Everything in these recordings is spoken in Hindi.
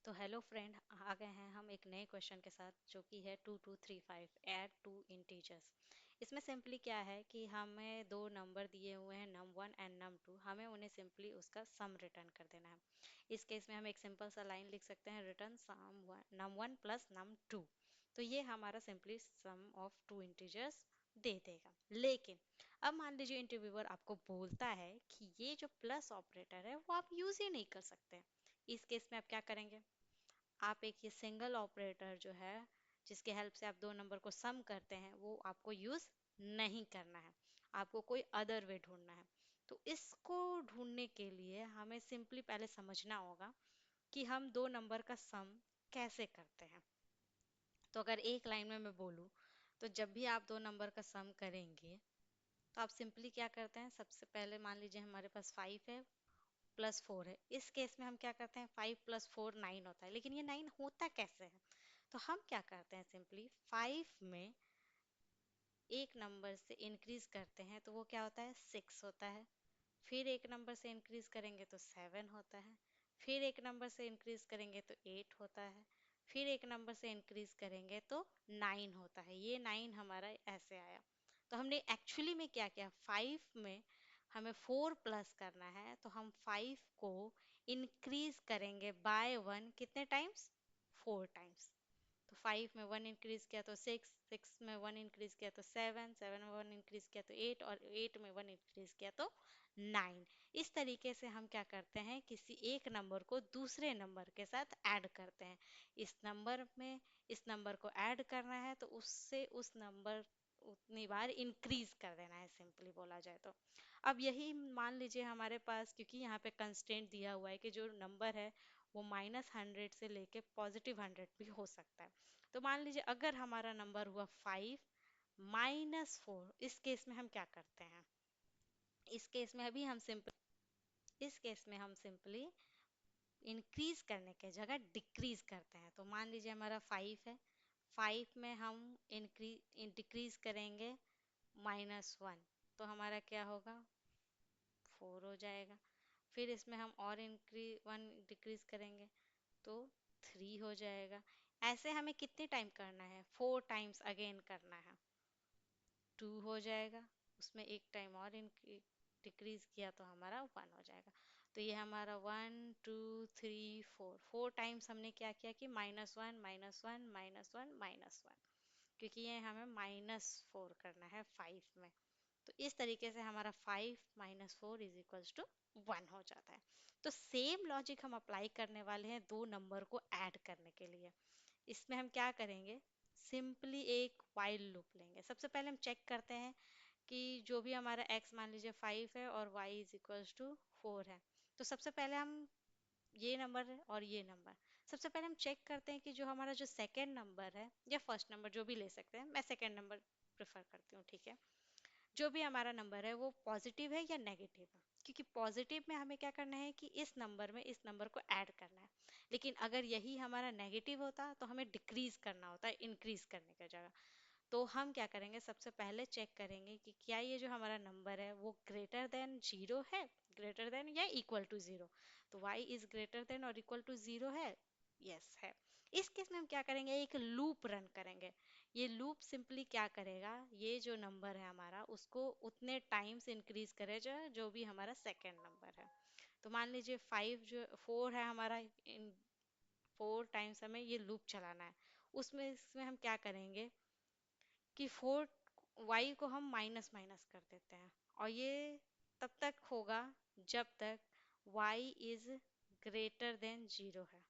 तो हेलो फ्रेंड, आ गए हैं हम एक नए क्वेश्चन के साथ जो कि है 2235 ऐड टू इंटीजर्स। इसमें सिंपली क्या है कि हमें दो नंबर दिए हुए हैं num one and num two, हमें उन्हें सिंपली उसका सम रिटर्न कर देना है। इस केस में हम एक सिंपल सा लाइन लिख सकते हैं, return sum num one plus num two. तो ये हमारा simply sum of two integers दे देगा। लेकिन अब मान लीजिए इंटरव्यूअर आपको बोलता है कि ये जो प्लस ऑपरेटर है वो आप यूज ही नहीं कर सकते। इस केस में आप क्या करेंगे? आप एक ये सिंगल ऑपरेटर जो है जिसके हेल्प से आप दो नंबर को सम करते हैं वो आपको यूज नहीं करना है। आपको कोई अदर वे ढूंढना है। तो इसको ढूंढने के लिए हमें सिंपली पहले समझना होगा कि हम दो नंबर का सम कैसे करते हैं। तो अगर एक लाइन में मैं बोलूँ तो जब भी आप दो नंबर का सम करेंगे तो आप सिंपली क्या करते हैं, सबसे पहले मान लीजिए हमारे पास 5 है प्लस 4 है। इस केस में हम क्या करते हैं, 5 प्लस 4 9 होता है। लेकिन ये 9 होता कैसे है? तो हम क्या करते हैं, सिंपली 5 में एक नंबर से इंक्रीज करते हैं तो वो क्या होता है, 6 होता है। फिर एक नंबर से इंक्रीज करेंगे तो 7 होता है। फिर एक नंबर से इंक्रीज करेंगे तो 8 होता है। फिर एक नंबर से इंक्रीज करेंगे तो 9 होता है। ये 9 हमारा ऐसे आया। तो हमने एक्चुअली में क्या किया, 5 में हमें 4 प्लस करना है तो हम 5 को इंक्रीज करेंगे बाय 1 कितने टाइम्स, 4 टाइम्स। तो 5 में 1 इंक्रीज किया तो 6, 6 में 1 इंक्रीज किया तो 7, 7 में 1 इंक्रीज किया तो 8 और 8 में 1 इंक्रीज किया तो 9। इस तरीके से हम क्या करते हैं, किसी एक नंबर को दूसरे नंबर के साथ ऐड करते हैं। इस नंबर में इस नंबर को ऐड करना है तो उससे उस नंबर उतनी बार इंक्रीज कर देना है, सिंपली बोला जाए तो। अब यही मान लीजिए हमारे पास, क्योंकि यहाँ पे कंस्ट्रेंट दिया हुआ है कि जो नंबर है वो -100 से लेके +100 भी हो सकता है। तो मान लीजिए अगर हमारा नंबर हुआ 5 -4, इस केस में हम क्या करते हैं, इस केस में अभी हम सिंपल इस केस में हम सिंपली इंक्रीज करने के जगह डिक्रीज करते हैं। तो मान लीजिए हमारा 5 है, 5 में हम डिक्रीज करेंगे -1, तो हमारा क्या होगा, 4 हो जाएगा। फिर इसमें हम और 1 डिक्रीज करेंगे तो 3 हो जाएगा। ऐसे हमें कितने टाइम करना है, 4 टाइम्स अगेन करना है, 2 हो जाएगा। उसमें एक टाइम और डिक्रीज किया तो हमारा 1 हो जाएगा। तो ये हमारा 1 2 3 4 4 टाइम्स हमने क्या किया कि -1 -1 -1 -1, क्योंकि ये हमें -4 करना है 5 में। तो इस तरीके से हमारा 5 -4 = 1 हो जाता है। तो सेम लॉजिक हम अप्लाई करने वाले हैं दो नंबर को ऐड करने के लिए। इसमें हम क्या करेंगे, सिंपली एक वाइल लूप लेंगे। सबसे पहले हम चेक करते हैं कि जो भी हमारा x मान लीजिए 5 है और y = 4 है। तो सबसे पहले हम ये नंबर है और ये नंबर, सबसे पहले हम चेक करते हैं कि जो हमारा जो सेकेंड नंबर है या फर्स्ट नंबर जो भी ले सकते हैं, मैं सेकेंड नंबर प्रेफर करती हूँ, ठीक है। जो भी हमारा नंबर है वो पॉजिटिव है या नेगेटिव है, क्योंकि पॉजिटिव में हमें क्या करना है कि इस नंबर में इस नंबर को ऐड करना है। लेकिन अगर यही हमारा नेगेटिव होता तो हमें डिक्रीज करना होता है इंक्रीज करने की जगह। तो हम क्या करेंगे, सबसे पहले चेक करेंगे कि क्या ये जो हमारा नंबर है वो ग्रेटर देन 0 है, ग्रेटर देन या इक्वल टू 0। तो y इज ग्रेटर देन और इक्वल टू 0 है, यस है। इस केस में हम क्या करेंगे, एक लूप रन करेंगे। ये लूप सिंपली क्या करेगा, ये जो नंबर है हमारा उसको उतने टाइम्स इंक्रीज करेगा जो भी हमारा सेकेंड नंबर है। तो मान लीजिए 4 है हमारा, इन 4 टाइम्स हमें ये लूप चलाना है। उसमें इसमें हम क्या करेंगे कि 4 y को हम माइनस माइनस कर देते हैं। और ये तब तक होगा जब तक y इज ग्रेटर देन 0 है,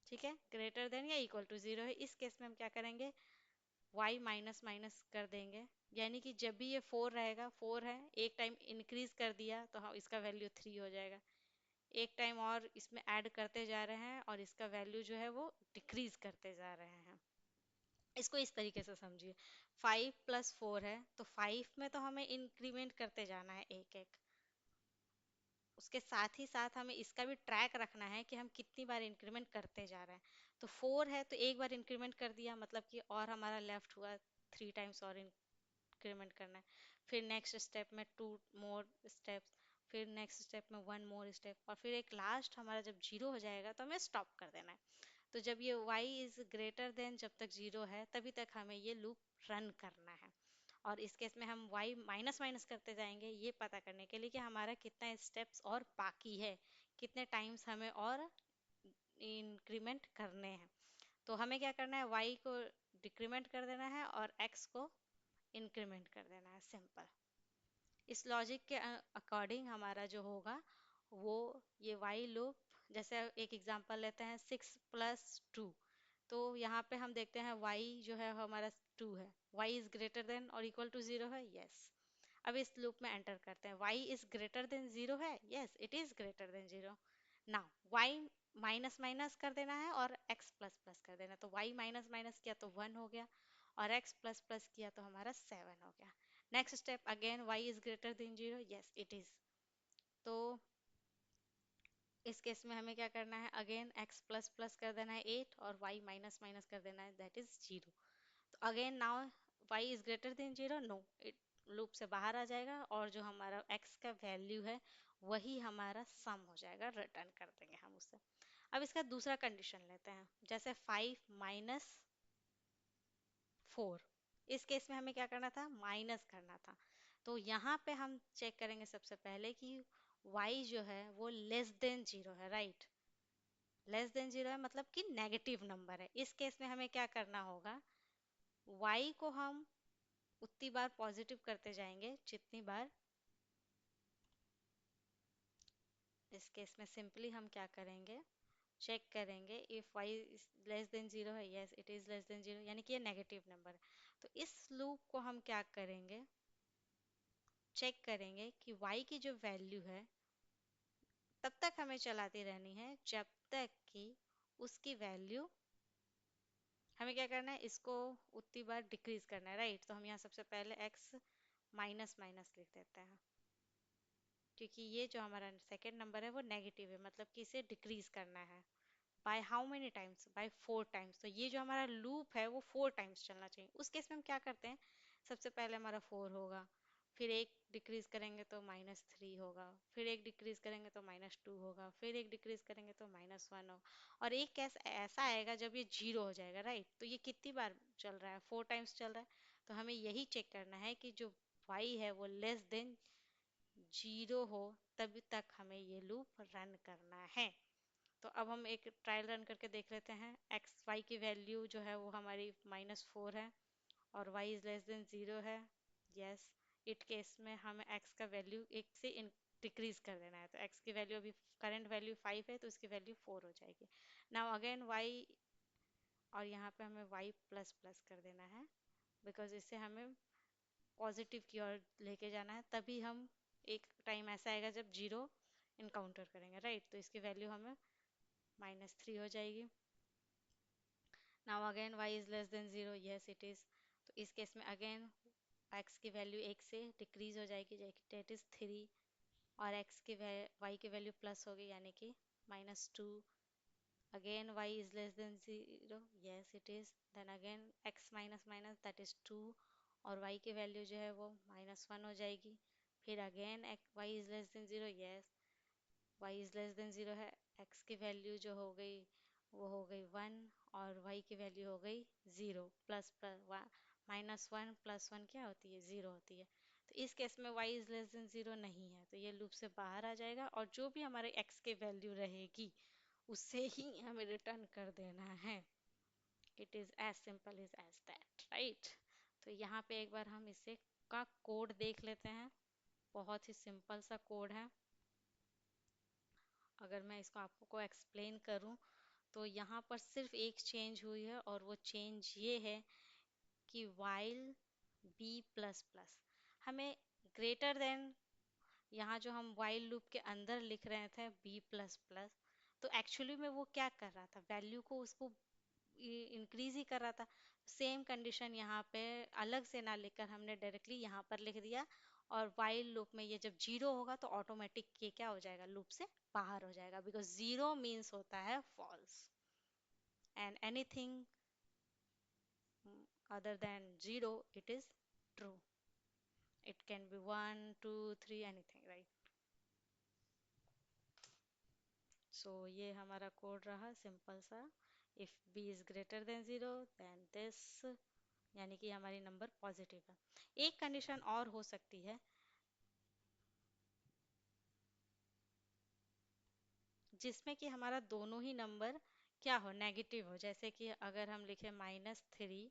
ठीक है। ग्रेटर देन या इक्वल टू 0 है, इस केस में हम क्या करेंगे, y माइनस माइनस कर देंगे। यानी कि जब भी ये 4 रहेगा, 4 है, एक टाइम इंक्रीज कर दिया तो हम इसका वैल्यू 3 हो जाएगा। एक टाइम और इसमें ऐड करते जा रहे हैं और इसका वैल्यू जो है वो डिक्रीज करते जा रहे हैं। इसको इस तरीके से समझिए, 5 + 4 है तो 5 में तो हमें इंक्रीमेंट करते जाना है एक एक। उसके साथ ही साथ हमें इसका भी ट्रैक रखना है कि हम कितनी बार इंक्रीमेंट करते जा रहे हैं। तो 4 है तो एक बार इंक्रीमेंट कर दिया, मतलब कि और हमारा लेफ्ट हुआ 3 टाइम्स और इंक्रीमेंट करना है। फिर नेक्स्ट स्टेप में 2 मोर स्टेप्स, फिर नेक्स्ट स्टेप में वन मोर स्टेप, और फिर एक लास्ट हमारा जब जीरो हो जाएगा तो हमें स्टॉप कर देना है। तो जब ये y इज ग्रेटर देन, जब तक जीरो है तभी तक हमें ये लूप रन करना है। और इस केस में हम y माइनस माइनस करते जाएंगे ये पता करने के लिए कि हमारा कितना स्टेप्स और बाकी है, कितने टाइम्स हमें और इंक्रीमेंट करने हैं। तो हमें क्या करना है, y को डिक्रीमेंट कर देना है और x को इंक्रीमेंट कर देना है, सिंपल। इस लॉजिक के अकॉर्डिंग हमारा जो होगा वो ये वाई लूप, जैसे एक एग्जांपल लेते हैं 6 + 2। तो यहाँ पे हम देखते हैं y जो है हमारा 2 है, y इज ग्रेटर देन और इक्वल टू 0 है, यस। अब इस लूप में एंटर करते हैं, y इज ग्रेटर देन 0 है, yes it is greater than 0। Now y minus minus कर देना है और x प्लस प्लस कर देना, तो y माइनस माइनस किया तो 1 हो गया, और x प्लस प्लस किया तो हमारा 7 हो गया। Next step again y is greater than 0, yes it is. तो इस केस में हमें क्या करना है, अगेन x प्लस प्लस कर देना है 8 और y माइनस माइनस कर देना है, दैट इज 0। तो again now y is greater than 0, no, it loop से बाहर आ जाएगा और जो हमारा x का वैल्यू है वही हमारा सम हो जाएगा, रिटर्न कर देंगे हम उससे। अब इसका दूसरा कंडीशन लेते हैं, जैसे 5 - 4। इस केस में हमें क्या करना था, माइनस करना था। तो यहाँ पे हम चेक करेंगे सबसे पहले कि y जो है वो लेस देन 0 है, राइट। लेस देन 0 है मतलब कि नेगेटिव नंबर है। इस केस में हमें क्या करना होगा, y को हम उतनी बार पॉजिटिव करते जाएंगे जितनी बार, इस केस में सिंपली हम क्या करेंगे, चेक करेंगे इफ y लेस देन 0 है, yes it is less than 0, यानी कि ये नेगेटिव नंबर है। तो इस लूप को हम क्या करेंगे, चेक करेंगे कि y की जो वैल्यू है तब तक हमें चलाती रहनी है जब तक कि उसकी वैल्यू, हमें क्या करना है, इसको उतनी बार डिक्रीज करना है, राइट। तो हम यहाँ सबसे पहले x माइनस माइनस लिख देते हैं, क्योंकि ये जो हमारा सेकेंड नंबर है वो नेगेटिव है, मतलब कि इसे डिक्रीज करना है। By how many times, by 4 times. तो ये जो हमारा लूप है वो 4 टाइम्स चलना चाहिए। उस केस में हम क्या करते हैं, सबसे पहले हमारा 4 होगा, फिर एक डिक्रीज करेंगे तो -3 होगा, फिर एक डिक्रीज करेंगे तो -2 होगा, फिर एक डिक्रीज करेंगे तो -1 होगा, और एक केस ऐसा आएगा जब ये 0 हो जाएगा, राइट। तो ये कितनी बार चल रहा है, 4 टाइम्स चल रहा है। तो हमें यही चेक करना है कि जो y है वो लेस देन 0 हो, तभी तक हमें ये लूप रन करना है। तो अब हम एक ट्रायल रन करके देख लेते हैं। एक्स वाई की वैल्यू जो है वो हमारी -4 है और y इज लेस देन 0 है, यस। इट केस में हमें x का वैल्यू 1 से डिक्रीज कर देना है। तो x की वैल्यू अभी करंट वैल्यू 5 है तो इसकी वैल्यू 4 हो जाएगी। नाउ अगेन y, और यहाँ पे हमें y प्लस प्लस कर देना है, बिकॉज इससे हमें पॉजिटिव की ओर लेके जाना है। तभी हम, एक टाइम ऐसा आएगा जब 0 इनकाउंटर करेंगे, राइट। तो इसकी वैल्यू हमें -3 हो जाएगी। Now again y is less than 0, yes it is. तो इस केस में अगेन x की वैल्यू 1 से डिक्रीज हो जाएगी, दैट इज 3, और x की y की वैल्यू प्लस होगी यानी कि -2। Again y is less than 0, yes it is. Then again x minus minus that is 2, और y की वैल्यू जो है वो -1 हो जाएगी। फिर again y is less than 0, yes y is less than 0 है, x की वैल्यू जो हो गई वो हो गई 1, और y की वैल्यू हो गई 0, प्लस -1 + 1 क्या होती है, 0 होती है। तो इस केस में y इज लेस देन 0 नहीं है, तो ये लूप से बाहर आ जाएगा, और जो भी हमारे x की वैल्यू रहेगी उससे ही हमें रिटर्न कर देना है। It is as simple as that, right. तो यहाँ पे एक बार हम इसे का कोड देख लेते हैं, बहुत ही सिंपल सा कोड है। अगर मैं इसको आपको एक्सप्लेन करूं तो यहाँ पर सिर्फ एक चेंज हुई है, और वो चेंज ये है कि while b प्लस प्लस, हमें ग्रेटर देन, यहाँ जो हम while लूप के अंदर लिख रहे थे b प्लस प्लस, तो एक्चुअली में वो क्या कर रहा था, वैल्यू को उसको इंक्रीज ही कर रहा था। सेम कंडीशन यहाँ पे अलग से ना लिखकर हमने डायरेक्टली यहाँ पर लिख दिया, और while लूप में ये जब 0 होगा तो ऑटोमेटिक ये क्या हो जाएगा, लूप से बाहर हो जाएगा, बिकॉज 0 मीन्स होता है false, and anything other than 0 it is true. It can be 1 2 3 anything, right? तो ये हमारा कोड रहा सिंपल सा, if B is greater than 0 then this, यानी कि हमारी नंबर पॉजिटिव है। एक कंडीशन और हो सकती है जिसमें कि हमारा दोनों ही नंबर क्या हो, नेगेटिव हो, जैसे कि अगर हम लिखे -3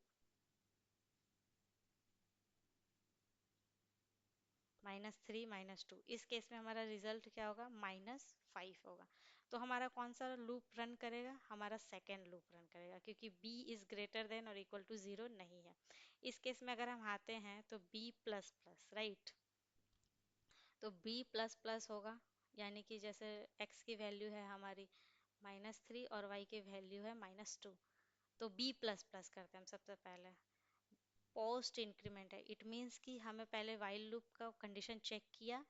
-3 -2, इस केस में हमारा रिजल्ट क्या होगा, -5 होगा। तो हमारा कौन सा लूप रन करेगा, हमारा सेकेंड लूप रन करेगा, क्योंकि b इज ग्रेटर देन और इक्वल टू 0 नहीं है। इस केस में अगर हम आते हैं तो b प्लस प्लस, राइट, तो b प्लस प्लस होगा, यानी कि जैसे x की वैल्यू है हमारी -3 और y की वैल्यू है -2, तो b प्लस प्लस करते हैं हम सबसे पहले। पोस्ट इंक्रीमेंट है, इट मीन्स कि हमें पहले वाइल लूप का कंडीशन चेक किया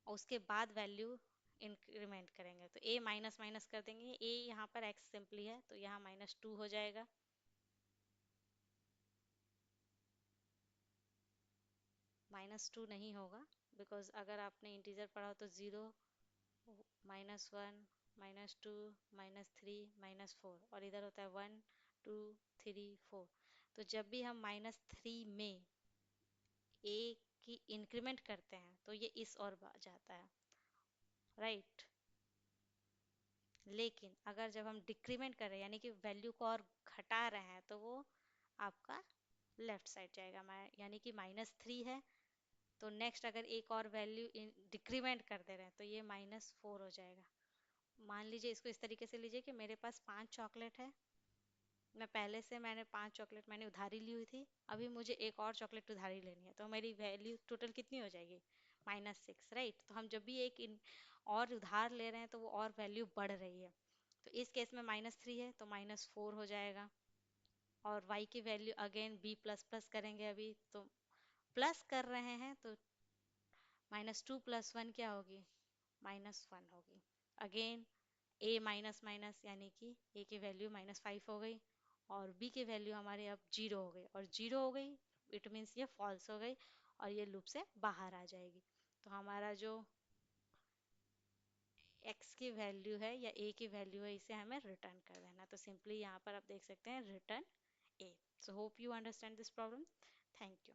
और उसके बाद वैल्यू इंक्रीमेंट करेंगे, तो a माइनस माइनस कर देंगे, a यहाँ पर x सिंपली है तो यहाँ -2 हो जाएगा, -2 नहीं होगा, बिकॉज अगर आपने इंटीजर पढ़ा हो तो 0 -1 -2 -3 -4, और इधर होता है 1 2 3 4, तो जब भी हम -3 में a की इंक्रीमेंट करते हैं तो ये इस ओर जाता है, राइट। लेकिन अगर जब हम डिक्रीमेंट कर रहे हैं, यानी कि वैल्यू को और घटा रहे हैं, तो वो आपका लेफ्ट साइड जाएगा, यानी कि -3 है, तो नेक्स्ट अगर एक और वैल्यू डिक्रीमेंट कर दे रहे हैं तो ये -4 हो जाएगा। मान लीजिए, इसको इस तरीके से लीजिए कि मेरे पास 5 चॉकलेट है, मैं पहले से मैंने 5 चॉकलेट मैंने उधारी ली हुई थी, अभी मुझे एक और चॉकलेट उधारी लेनी है, तो मेरी वैल्यू टोटल कितनी हो जाएगी, -6, राइट। तो हम जब भी एक और उधार ले रहे हैं तो वो और वैल्यू बढ़ रही है, तो इस केस में -3 है तो -4 हो जाएगा। और y की value again b plus plus करेंगे, अभी तो प्लस कर रहे हैं तो -2 + 1 क्या होगी, -1 होगी। अगेन a माइनस माइनस, यानी कि a की वैल्यू -5 हो गई, और b की वैल्यू हमारे अब 0 हो गई, और 0 हो गई इट मीन्स ये फॉल्स हो गई और ये लूप से बाहर आ जाएगी। तो हमारा जो x की वैल्यू है या a की वैल्यू है, इसे हमें रिटर्न कर देना, तो सिंपली यहाँ पर आप देख सकते हैं return a। So hope you understand this problem. Thank you.